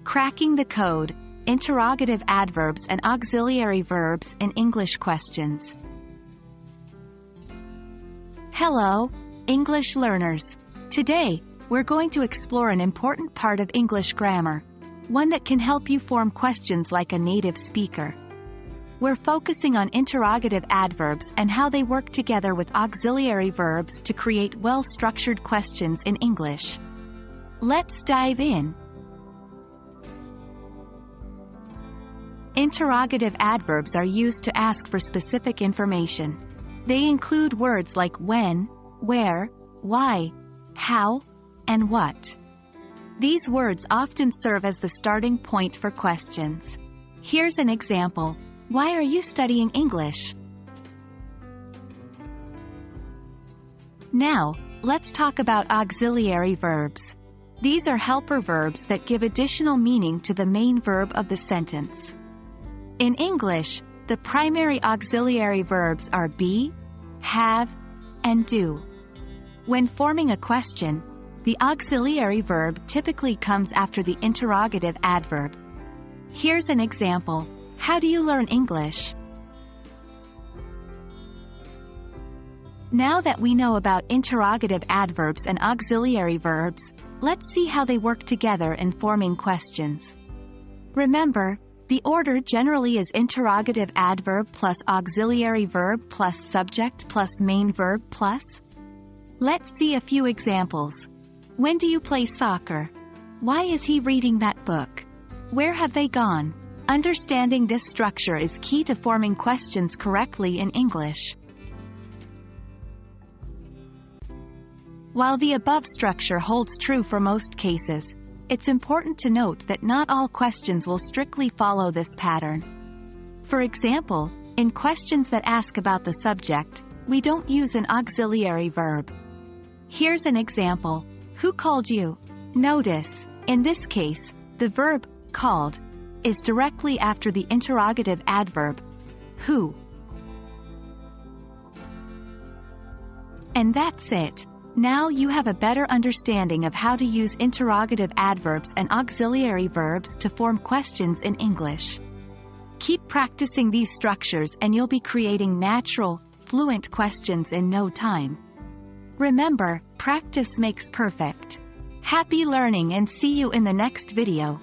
Cracking the code, interrogative adverbs and auxiliary verbs in English questions. Hello, English learners. Today, we're going to explore an important part of English grammar, one that can help you form questions like a native speaker. We're focusing on interrogative adverbs and how they work together with auxiliary verbs to create well-structured questions in English. Let's dive in. Interrogative adverbs are used to ask for specific information. They include words like when, where, why, how, and what. These words often serve as the starting point for questions. Here's an example. Why are you studying English? Now, let's talk about auxiliary verbs. These are helper verbs that give additional meaning to the main verb of the sentence. In English, the primary auxiliary verbs are be, have, and do. When forming a question, the auxiliary verb typically comes after the interrogative adverb. Here's an example. How do you learn English? Now that we know about interrogative adverbs and auxiliary verbs, let's see how they work together in forming questions. Remember, the order generally is interrogative adverb plus auxiliary verb plus subject plus main verb plus. Let's see a few examples. When do you play soccer? Why is he reading that book? Where have they gone? Understanding this structure is key to forming questions correctly in English. While the above structure holds true for most cases, it's important to note that not all questions will strictly follow this pattern. For example, in questions that ask about the subject, we don't use an auxiliary verb. Here's an example. Who called you? Notice, in this case, the verb, called, is directly after the interrogative adverb, who. And that's it. Now you have a better understanding of how to use interrogative adverbs and auxiliary verbs to form questions in English. Keep practicing these structures and you'll be creating natural, fluent questions in no time. Remember, practice makes perfect. Happy learning and see you in the next video.